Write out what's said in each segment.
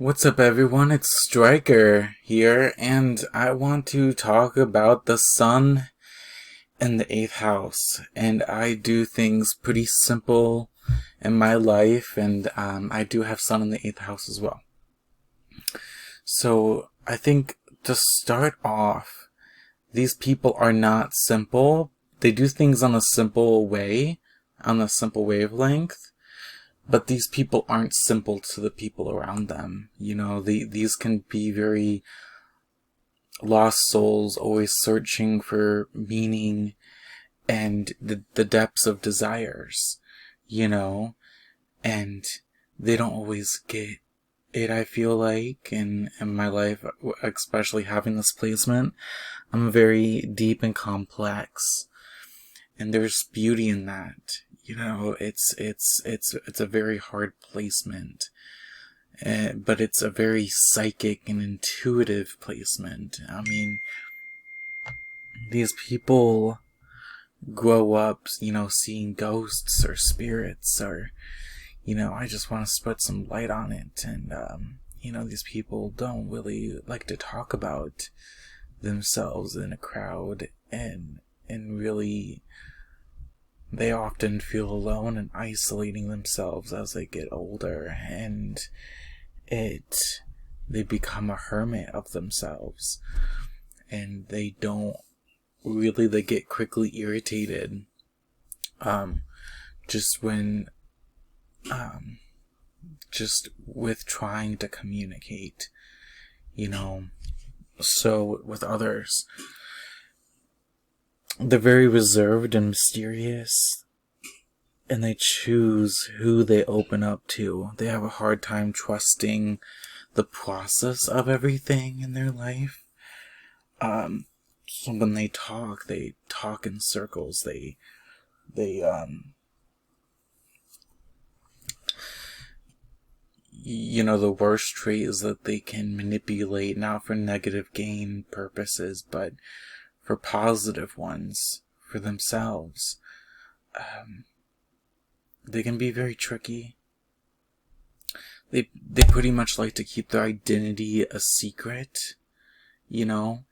What's up, everyone? It's Striker here, and I want to talk about the sun and the 8th house. And I do things pretty simple in my life, and I do have sun in the 8th house as well. So I think to start off, these people are not simple. They do things on a simple way, on a simple wavelength. But these people aren't simple to the people around them. You know, these can be very lost souls, always searching for meaning and the depths of desires, you know, and they don't always get it, I feel like, in my life, especially having this placement. I'm very deep and complex, and there's beauty in that. You know, it's a very hard placement, but it's a very psychic and intuitive placement. I mean, these people grow up, you know, seeing ghosts or spirits, or, you know, I just want to put some light on it. And, you know, these people don't really like to talk about themselves in a crowd, and really, they often feel alone and isolating themselves as they get older, and they become a hermit of themselves, and they get quickly irritated, just with trying to communicate, you know, so with others. They're very reserved and mysterious, and they choose who they open up to. They have a hard time trusting the process of everything in their life. So when they talk in circles. You know, the worst trait is that they can manipulate, not for negative gain purposes, but for positive ones, for themselves. They can be very tricky. They pretty much like to keep their identity a secret, you know?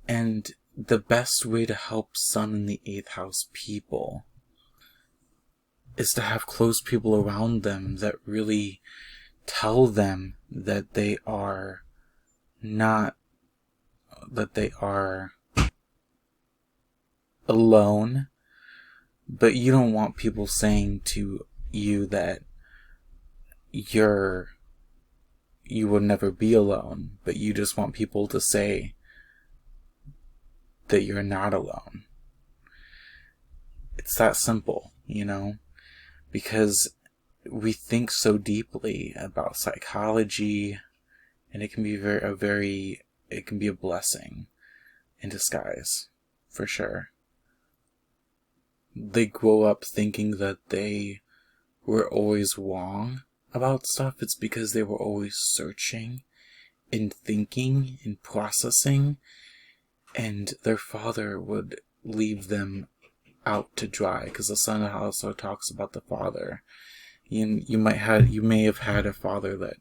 And the best way to help sun in the 8th house people is to have close people around them that really tell them that they are alone, but you don't want people saying to you that you will never be alone, but you just want people to say that you're not alone. It's that simple, you know, because we think so deeply about psychology, and it can be it can be a blessing in disguise, for sure. They grow up thinking that they were always wrong about stuff. It's because they were always searching and thinking and processing, and their father would leave them out to dry, because the sun also talks about the father. You may have had a father that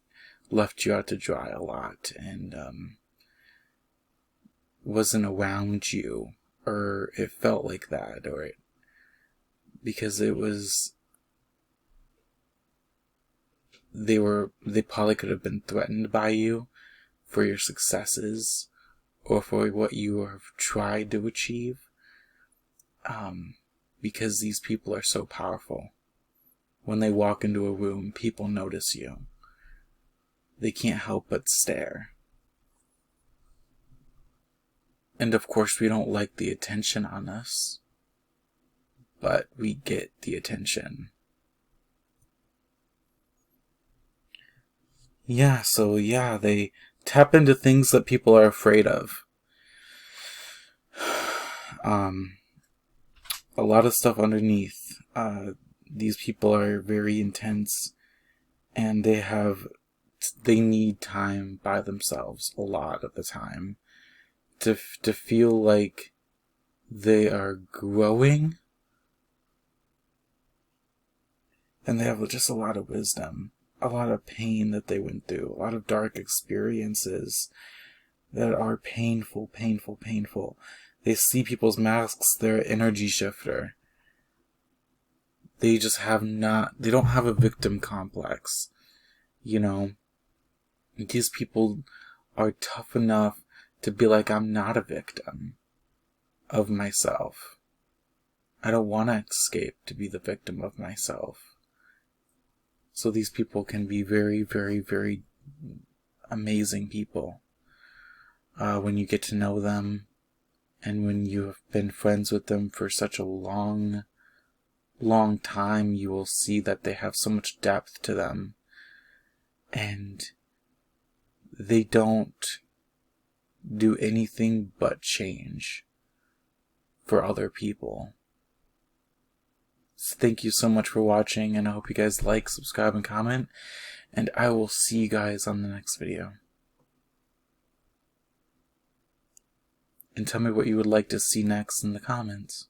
left you out to dry a lot, and wasn't around you, or it felt like that, because they probably could have been threatened by you for your successes, or for what you have tried to achieve, because these people are so powerful. When they walk into a room, people notice you. They can't help but stare. And of course, we don't like the attention on us, but we get the attention. They tap into things that people are afraid of. A lot of stuff underneath. These people are very intense, and they need time by themselves a lot of the time to feel like they are growing, and they have just a lot of wisdom. a lot of pain that they went through, a lot of dark experiences that are painful, painful, painful. They see people's masks, they're an energy shifter. They just they don't have a victim complex. You know, these people are tough enough to be like, I'm not a victim of myself. I don't want to escape to be the victim of myself. So these people can be very, very, very amazing people. When you get to know them, and when you have been friends with them for such a long time, you will see that they have so much depth to them. And they don't do anything but change for other people. So thank you so much for watching, and I hope you guys like, subscribe, and comment. And I will see you guys on the next video. And tell me what you would like to see next in the comments.